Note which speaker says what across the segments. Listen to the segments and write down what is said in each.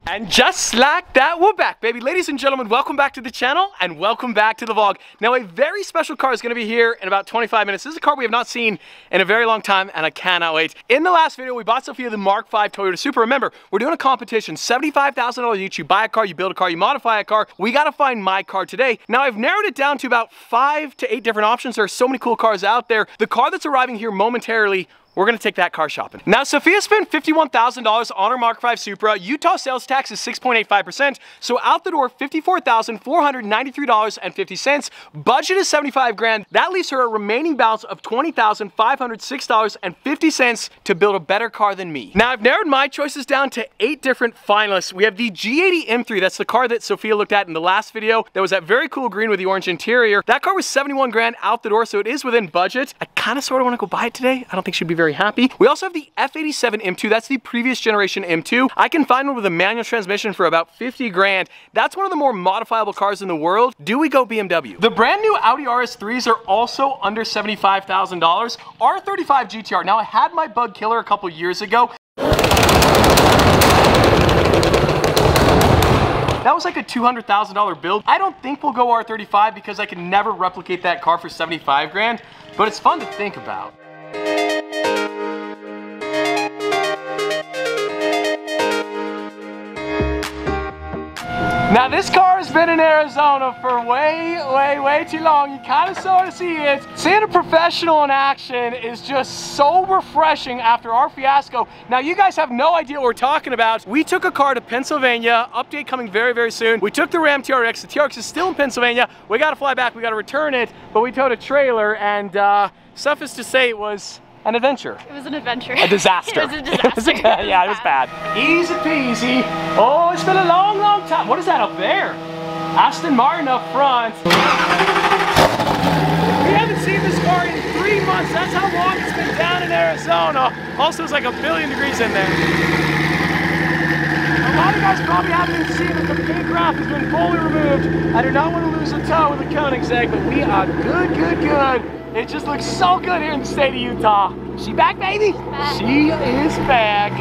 Speaker 1: And just like that, we're back, baby. Ladies and gentlemen, welcome back to the channel and welcome back to the vlog. Now, a very special car is going to be here in about 25 minutes. This is a car we have not seen in a very long time, and I cannot wait. In the last video, we bought Sophia the Mark V Toyota Supra. Remember, we're doing a competition, $75,000 each. You buy a car, you build a car, you modify a car. We got to find my car today. Now, I've narrowed it down to about 5 to 8 different options. There are so many cool cars out there. The car that's arriving here momentarily, we're gonna take that car shopping. Now, Sophia spent $51,000 on her Mark V Supra. Utah sales tax is 6.85%, so out the door, $54,493.50. Budget is 75 grand. That leaves her a remaining balance of $20,506.50 to build a better car than me. Now, I've narrowed my choices down to 8 different finalists. We have the G80 M3. That's the car that Sophia looked at in the last video. That was that very cool green with the orange interior. That car was 71 grand out the door, so it is within budget. I kind of sort of want to go buy it today. I don't think she'd be very happy. We also have the F87 M2. That's the previous generation M2. I can find one with a manual transmission for about 50 grand. That's one of the more modifiable cars in the world. Do we go BMW? The brand new Audi RS3s are also under $75,000. R35 GTR. Now, I had my bug killer a couple years ago. That was like a $200,000 build. I don't think we'll go R35 because I can never replicate that car for 75 grand, but it's fun to think about. Now, this car has been in Arizona for way too long. You kind of sort of see it. Seeing a professional in action is just so refreshing after our fiasco. Now, you guys have no idea what we're talking about. We took a car to Pennsylvania, update coming very soon. We took the Ram TRX. The TRX is still in Pennsylvania. We got to fly back, we got to return it, but we towed a trailer, and suffice to say, it was an adventure. It was an adventure. A disaster. It was a disaster. Yeah, it was bad. Easy peasy. Oh, it's been a long time. What is that up there? Aston Martin up front. We haven't seen this car in 3 months. That's how long it's been down in Arizona. Also, it's like 1 billion degrees in there. A lot of guys probably haven't seen it. The pink wrap has been fully removed. I do not want to lose a toe with the Koenigsegg, but we are good. It just looks so good here in the state of Utah. She back, baby? She is back.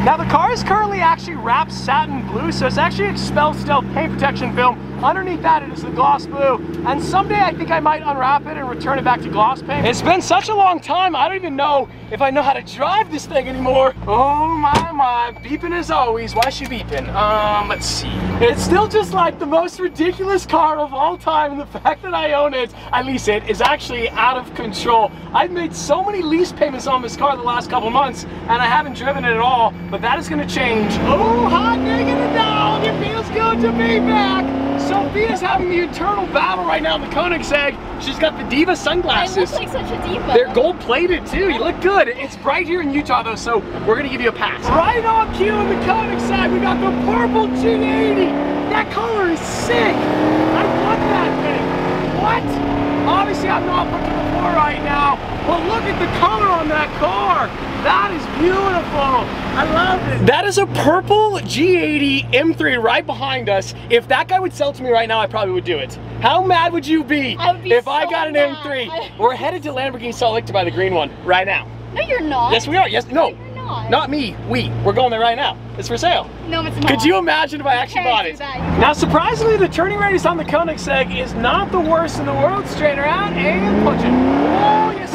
Speaker 1: Now, the car is currently actually wrapped satin blue, so it's actually Expel Stealth paint protection film. Underneath that, it is the gloss blue. And someday, I think I might unwrap it and return it back to gloss paint. It's been such a long time, I don't even know if I know how to drive this thing anymore. Oh my, beeping as always. Why is she beeping? Let's see. It's still just like the most ridiculous car of all time, and the fact that I own it, I lease it, is actually out of control. I've made so many lease payments on this car the last couple months, and I haven't driven it at all, but that is gonna change. Oh, hot diggity dog, it feels good to be back. Sophia's having the eternal battle right now in the Koenigsegg. She's got the Diva sunglasses. I look like such a diva. They're gold plated too, you look good. It's bright here in Utah though, so we're gonna give you a pass. Right on cue in the Koenigsegg, we got the purple G80. That color is sick. I love that thing. What? Obviously, I'm not looking at the floor right now, but look at the color on that car. That is beautiful. I love it. That is a purple G80 M3 right behind us. If that guy would sell it to me right now, I probably would do it. How mad would you be, if I got an M3? We're headed to Lamborghini Salt Lake to buy the green one right now. No, you're not. Yes, we are. Yes, no. Not me, we're going there right now. It's for sale. No, it's not. Could you imagine if I actually bought it? Now, surprisingly, the turning radius on the Koenigsegg is not the worst in the world. Straighten her out and punch it. Oh, yes.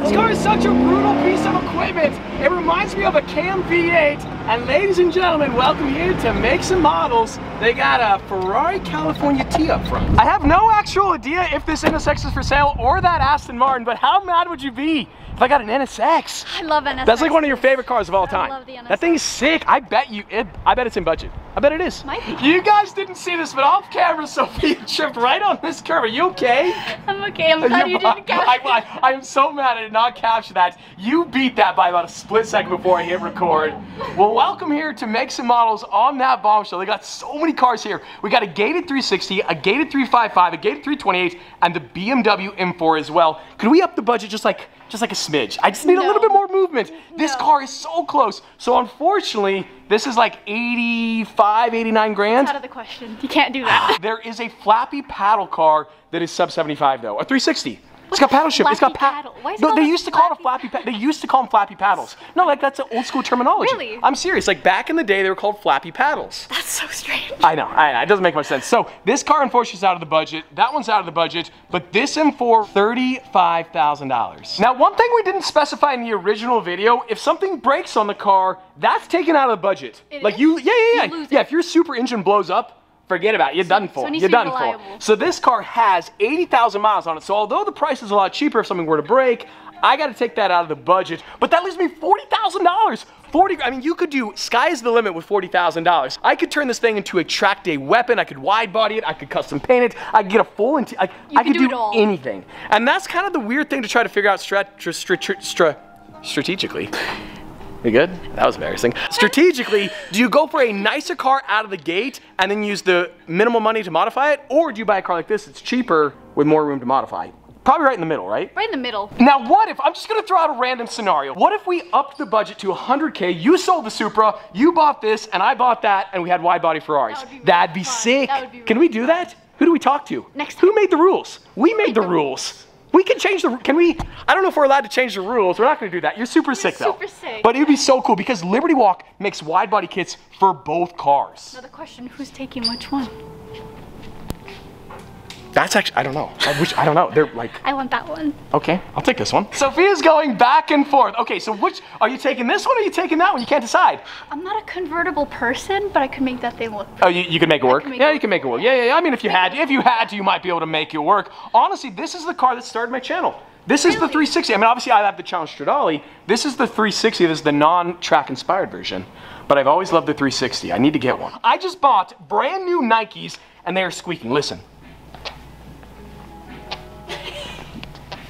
Speaker 1: This car is such a brutal piece of equipment. It reminds me of a Cam V8. And ladies and gentlemen, welcome here to Makes and Models. They got a Ferrari California T up front. I have no actual idea if this NSX is for sale or that Aston Martin, but how mad would you be if I got an NSX? I love NSX. That's like one of your favorite cars of all time. I love the NSX. That thing is sick. I bet it's in budget. I bet it is. Might be. You guys didn't see this, but off camera, Sophia tripped right on this curve. Are you okay? I'm okay. I'm glad you didn't capture it. I am so mad I did not capture that. You beat that by about a split second before I hit record. Well, welcome here to Makes and Models on that bombshell. They got so many cars here. We got a gated 360, a gated 355, a gated 328, and the BMW M4 as well. Could we up the budget just like a smidge? I just need a little bit more movement. This car is so close. So unfortunately, this is like 85, 89 grand. It's out of the question. You can't do that. There is a flappy paddle car that is sub 75 though, a 360. It's got paddle shift. It's got
Speaker 2: paddle. Why is it
Speaker 1: No,
Speaker 2: called
Speaker 1: they
Speaker 2: a
Speaker 1: used to call it a
Speaker 2: flappy
Speaker 1: flappy. They used to call them flappy paddles. No, like that's an old school terminology.
Speaker 2: Really?
Speaker 1: I'm serious. Like back in the day, they were called flappy paddles.
Speaker 2: That's so strange.
Speaker 1: I know. It doesn't make much sense. So this car, unfortunately, is out of the budget. That one's out of the budget. But this M4, $35,000. Now, one thing we didn't specify in the original video: if something breaks on the car, that's taken out of the budget.
Speaker 2: It
Speaker 1: like
Speaker 2: is?
Speaker 1: you, yeah.
Speaker 2: You lose
Speaker 1: Yeah,
Speaker 2: it.
Speaker 1: if your super engine blows up, forget about it. You're done for.
Speaker 2: it needs
Speaker 1: You're
Speaker 2: to be
Speaker 1: done for.
Speaker 2: reliable.
Speaker 1: So this car has 80,000 miles on it. So although the price is a lot cheaper if something were to break, I got to take that out of the budget. But that leaves me $40,000. I mean, you could do, sky is the limit with $40,000. I could turn this thing into a track day weapon. I could wide body it. I could custom paint it. I could get a full, I could do
Speaker 2: it all.
Speaker 1: anything. And that's kind of the weird thing to try to figure out strategically. You good? That was embarrassing. Strategically, do you go for a nicer car out of the gate and then use the minimal money to modify it? Or do you buy a car like this that's cheaper with more room to modify? Probably right in the middle, right?
Speaker 2: Right in the middle.
Speaker 1: Now what if, I'm just gonna throw out a random scenario. What if we upped the budget to 100K, you sold the Supra, you bought this, and I bought that, and we had wide body Ferraris?
Speaker 2: That would
Speaker 1: That'd be
Speaker 2: be really fun.
Speaker 1: sick.
Speaker 2: That would be
Speaker 1: Can
Speaker 2: really
Speaker 1: we do that? Who do we talk to?
Speaker 2: Next time.
Speaker 1: Who made the rules? We made the rules. We can change the, can we, I don't know if we're allowed to change the rules. We're not gonna do that. You're super sick though.
Speaker 2: super sick.
Speaker 1: But it'd be so cool because Liberty Walk makes wide body kits for both cars.
Speaker 2: Now the question, who's taking which one?
Speaker 1: That's actually, I don't know. I don't know. They're like,
Speaker 2: I want that one.
Speaker 1: okay, I'll take this one. Sophia's going back and forth. Okay, so which, are you taking this one or are you taking that one? You can't decide.
Speaker 2: I'm not a convertible person, but I could make that thing look.
Speaker 1: Oh, you can make it work?
Speaker 2: can make
Speaker 1: Yeah,
Speaker 2: it
Speaker 1: you can make it work. Yeah. I mean, if you had to, you might be able to make it work. Honestly, this is the car that started my channel. This is the
Speaker 2: Really?
Speaker 1: 360. I mean, obviously I have the Challenge Stradale. This is the 360. This is the non-track inspired version. But I've always loved the 360. I need to get one. I just bought brand new Nikes and they are squeaking. Listen.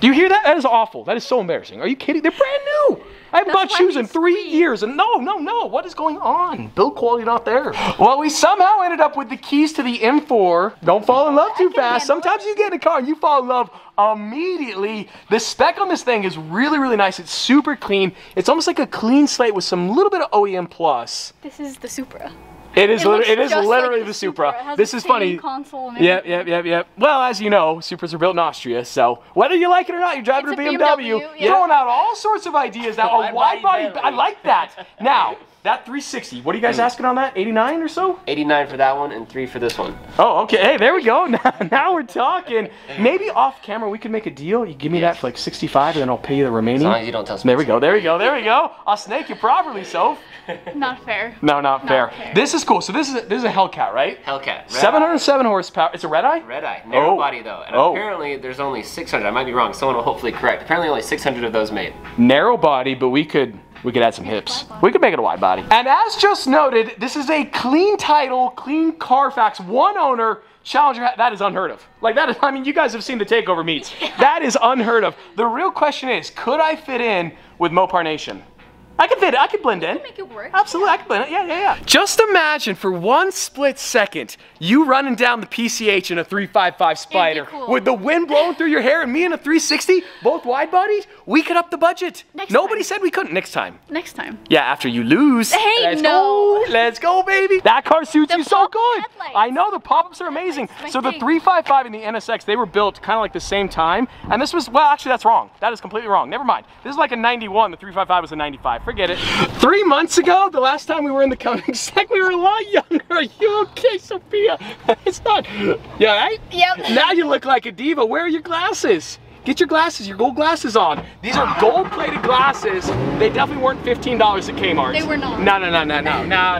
Speaker 1: Do you hear that? That is awful. That is so embarrassing. Are you kidding? They're brand new. I haven't bought
Speaker 2: That's why
Speaker 1: shoes
Speaker 2: they
Speaker 1: in 3
Speaker 2: squeak.
Speaker 1: years. And no. What is going on? Build quality not there. Well, we somehow ended up with the keys to the M4. Don't fall in love too
Speaker 2: can
Speaker 1: fast.
Speaker 2: handle
Speaker 1: Sometimes you get in a car and you fall in love immediately. The spec on this thing is really, really nice. It's super clean. It's almost like a clean slate with some little bit of OEM plus.
Speaker 2: This is the Supra.
Speaker 1: It is
Speaker 2: looks just
Speaker 1: literally
Speaker 2: like
Speaker 1: the Supra.
Speaker 2: It has
Speaker 1: This
Speaker 2: the
Speaker 1: is
Speaker 2: same
Speaker 1: funny.
Speaker 2: console and
Speaker 1: Yep.
Speaker 2: everything.
Speaker 1: Well, as you know, Supras are built in Austria, so whether you like it or not, you're driving
Speaker 2: It's
Speaker 1: a
Speaker 2: a
Speaker 1: BMW.
Speaker 2: BMW, yeah.
Speaker 1: Throwing out all sorts of ideas now. A wide body, I like that. Now, that 360, what are you guys asking on that? 89 or so?
Speaker 3: 89 for that one and 3 for this one.
Speaker 1: Oh, okay. Hey, there we go. Now we're talking. Maybe off camera we could make a deal. You give me that for like 65 and then I'll pay you the remaining.
Speaker 3: As long as you don't tell
Speaker 1: There we go. I'll snake you properly, Soph.
Speaker 2: Not fair.
Speaker 1: No, not fair.
Speaker 2: fair.
Speaker 1: This is cool. So this is a Hellcat, right?
Speaker 3: Hellcat. Red
Speaker 1: 707 horsepower. It's a red eye?
Speaker 3: Red eye. Narrow
Speaker 1: Oh.
Speaker 3: body though. And
Speaker 1: Oh.
Speaker 3: apparently there's only 600. I might be wrong. Someone will hopefully correct. Apparently only 600 of those made.
Speaker 1: Narrow body, but we could add some hips. We could make it a wide body. And as just noted, this is a clean title, clean Carfax, one owner, Challenger. That is unheard of. Like that is, I mean, you guys have seen the takeover meets. That is unheard of. The real question is, could I fit in with Mopar Nation? I could fit it, I could blend in.
Speaker 2: Make it work.
Speaker 1: Absolutely, I could blend it, yeah. Just imagine for one split second, you running down the PCH in a 355 Spider
Speaker 2: cool.
Speaker 1: with the wind blowing through your hair and me in a 360, both wide bodied, we could up the budget.
Speaker 2: Next
Speaker 1: Nobody
Speaker 2: time.
Speaker 1: said we couldn't. Next time.
Speaker 2: Next time.
Speaker 1: Yeah, after you lose.
Speaker 2: Hey, no.
Speaker 1: Let's go, baby. That car suits
Speaker 2: The
Speaker 1: you so
Speaker 2: pop-up
Speaker 1: good.
Speaker 2: headlights.
Speaker 1: I know, the pop-ups are amazing.
Speaker 2: my
Speaker 1: So the
Speaker 2: thing.
Speaker 1: 355 and the NSX, they were built kind of like the same time. And this was, well, actually that's wrong. That is completely wrong. Never mind. This is like a 91. The 355 was a 95. Forget it. 3 months ago, the last time we were in the counting sec, we were a lot younger. Are you okay, Sophia? It's not. Yeah, right?
Speaker 2: Yep.
Speaker 1: Now you look like a diva. Where are your glasses? Get your glasses, your gold glasses on. These are gold-plated glasses. They definitely weren't $15 at Kmart.
Speaker 2: They were not.
Speaker 1: No,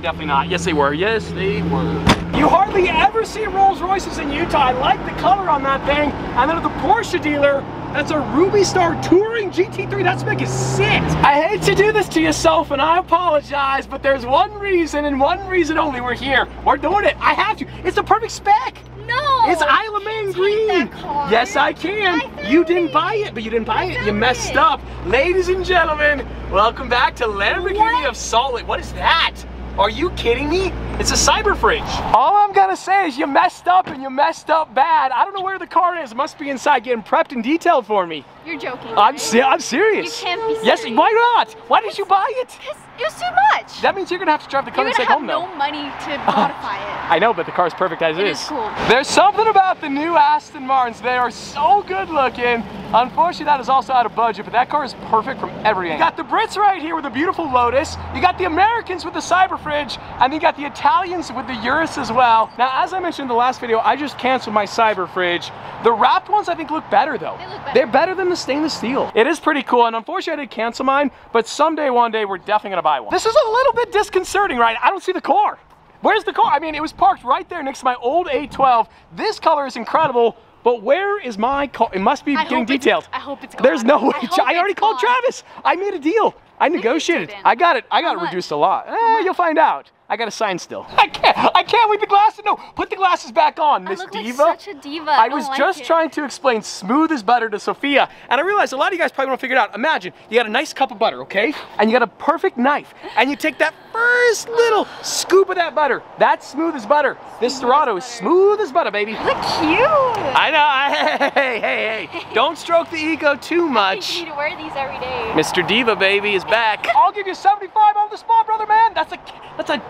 Speaker 1: definitely not. Yes, they were. Yes, they were. You hardly ever see Rolls Royces in Utah. I like the color on that thing. And then at the Porsche dealer, that's a Ruby Star Touring GT3. That spec is sick. I hate to do this to yourself, and I apologize, but there's one reason and one reason only we're here. We're doing it. I have to. It's the perfect spec.
Speaker 2: No.
Speaker 1: It's Isle of Man green.
Speaker 2: That car.
Speaker 1: Yes, I can. You didn't buy it, but you didn't buy it. You messed up. Ladies and gentlemen, welcome back to Lamborghini of Salt Lake. What is that? Are you kidding me? It's a cyber fridge. All I'm gonna say is you messed up and you messed up bad. I don't know where the car is. It must be inside getting prepped and detailed for me.
Speaker 2: You're joking.
Speaker 1: I'm
Speaker 2: right?
Speaker 1: serious.
Speaker 2: You can't be serious.
Speaker 1: Yes, why not? Why did you buy it?
Speaker 2: Because it was too much.
Speaker 1: That means you're gonna have to drive the
Speaker 2: You're
Speaker 1: Koenigsegg
Speaker 2: gonna have
Speaker 1: home though.
Speaker 2: no money to modify it.
Speaker 1: I know, but the car's perfect as
Speaker 2: It
Speaker 1: is.
Speaker 2: is cool.
Speaker 1: There's something about the new Aston Martins. They are so good looking. Unfortunately, that is also out of budget, but that car is perfect from every angle. You got the Brits right here with the beautiful Lotus. You got the Americans with the Cyber Fridge, and then you got the Italians with the Urus as well. Now, as I mentioned in the last video, I just canceled my Cyber Fridge. The wrapped ones I think look better though.
Speaker 2: They look better.
Speaker 1: They're better than the stainless steel. It is pretty cool, and unfortunately I did cancel mine, but someday, one day, we're definitely gonna buy one. This is a little bit disconcerting, right? I don't see the car. Where's the car? I mean, it was parked right there next to my old 812. This color is incredible, but where is my car? It must be getting detailed.
Speaker 2: I hope it's gone.
Speaker 1: There's no way. I already
Speaker 2: it's
Speaker 1: called
Speaker 2: gone.
Speaker 1: Travis. I made a deal. I negotiated.
Speaker 2: didn't.
Speaker 1: I got it. I got
Speaker 2: How
Speaker 1: it
Speaker 2: much?
Speaker 1: reduced a lot. You'll find out. I got a sign still. I can't leave the glasses. No, put the glasses back on, Miss
Speaker 2: I look like
Speaker 1: Diva.
Speaker 2: such a diva.
Speaker 1: I
Speaker 2: don't
Speaker 1: was
Speaker 2: like
Speaker 1: just
Speaker 2: it.
Speaker 1: trying to explain smooth as butter to Sophia, and I realized a lot of you guys probably won't figure it out. Imagine you got a nice cup of butter, okay? And you got a perfect knife, and you take that first little scoop of that butter. That's smooth as butter. This Serato is smooth as butter, baby.
Speaker 2: You look cute.
Speaker 1: I know. Hey. Don't stroke the ego too much.
Speaker 2: You need to wear these every day.
Speaker 1: Mr. Diva baby is back. I'll give you 75 on the spot, brother man. That's a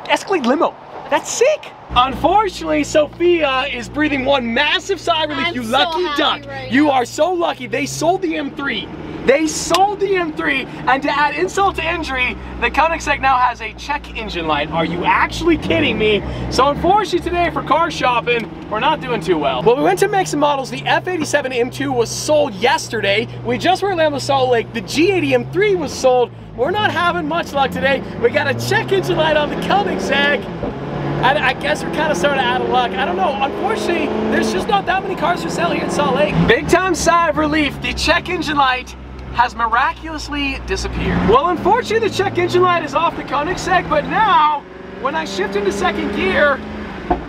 Speaker 1: Escalade limo. That's sick. Unfortunately, Sophia is breathing one massive sigh of relief.
Speaker 2: I'm
Speaker 1: You
Speaker 2: so
Speaker 1: lucky
Speaker 2: happy
Speaker 1: duck.
Speaker 2: right
Speaker 1: You
Speaker 2: now.
Speaker 1: are so lucky. They sold the M3. They sold the M3, and to add insult to injury, the Koenigsegg now has a check engine light. Are you actually kidding me? So unfortunately today for car shopping, we're not doing too well. Well, we went to make some models. The F87 M2 was sold yesterday. We just were at Lambeau Salt Lake. The G80 M3 was sold. We're not having much luck today. We got a check engine light on the Koenigsegg. And I guess we're kind of starting out of luck. I don't know. Unfortunately, there's just not that many cars for sale here in Salt Lake. Big time sigh of relief. The check engine light has miraculously disappeared. Well, unfortunately, the check engine light is off the Koenigsegg, but now, when I shift into second gear,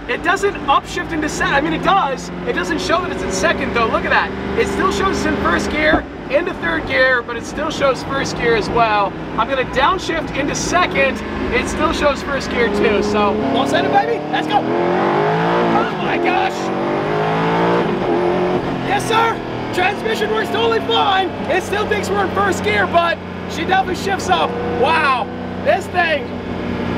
Speaker 1: it doesn't upshift into second. I mean, it does. It doesn't show that it's in second, though. Look at that. It still shows it's in first gear, into third gear, but it still shows first gear as well. I'm gonna downshift into second. It still shows first gear, too. So, all set, baby? Let's go. Oh, my gosh. Yes, sir. Transmission works totally fine. It still thinks we're in first gear, but she definitely shifts up. Wow, this thing,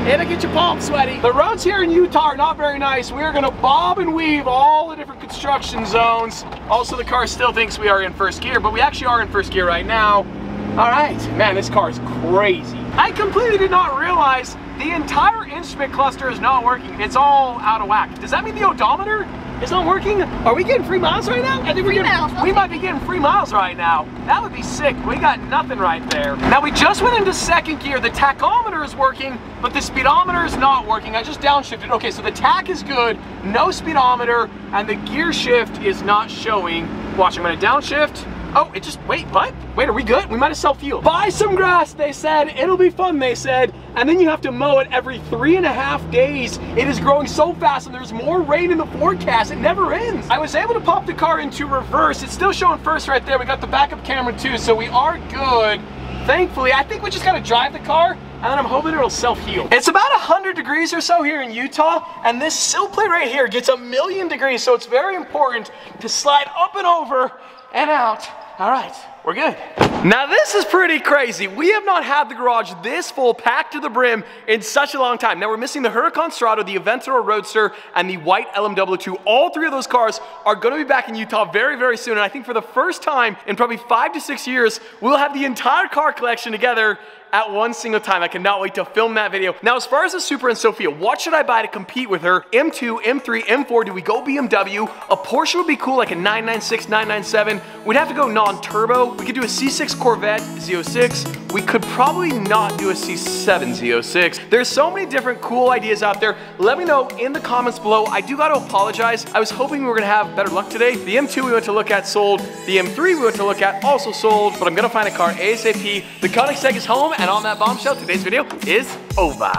Speaker 1: it'll get your palms sweaty. The roads here in Utah are not very nice. We are gonna bob and weave all the different construction zones. Also, the car still thinks we are in first gear, but we actually are in first gear right now. All right, man, this car is crazy. I completely did not realize the entire instrument cluster is not working. It's all out of whack. Does that mean the odometer is not working? Are we getting free miles right now? I think we might be getting free miles right now. That would be sick. We got nothing right there. Now we just went into second gear. The tachometer is working, but the speedometer is not working. I just downshifted. Okay, so the tach is good, no speedometer, and the gear shift is not showing. Watch, I'm gonna downshift. Oh, it just, wait, what? Wait, are we good? We might have self-healed. Buy some grass, they said. It'll be fun, they said. And then you have to mow it every 3.5 days. It is growing so fast and there's more rain in the forecast. It never ends. I was able to pop the car into reverse. It's still showing first right there. We got the backup camera too, so we are good. Thankfully, I think we just gotta drive the car and then I'm hoping it'll self-heal. It's about 100 degrees or so here in Utah, and this sill plate right here gets 1,000,000 degrees, so it's very important to slide up and over and out. All right, we're good. Now this is pretty crazy. We have not had the garage this full, packed to the brim in such a long time. Now we're missing the Huracan Strato, the Aventador Roadster, and the white LMW2. All three of those cars are gonna be back in Utah very, very soon. And I think for the first time in probably 5 to 6 years, we'll have the entire car collection together at one single time. I cannot wait to film that video. Now, as far as the Supra and Sophia, what should I buy to compete with her? M2, M3, M4, do we go BMW? A Porsche would be cool, like a 996, 997. We'd have to go non-turbo. We could do a C6 Corvette Z06. We could probably not do a C7 Z06. There's so many different cool ideas out there. Let me know in the comments below. I do gotta apologize. I was hoping we were gonna have better luck today. The M2 we went to look at sold. The M3 we went to look at also sold, but I'm gonna find a car ASAP. The Koenigsegg is home, and on that bombshell, today's video is over.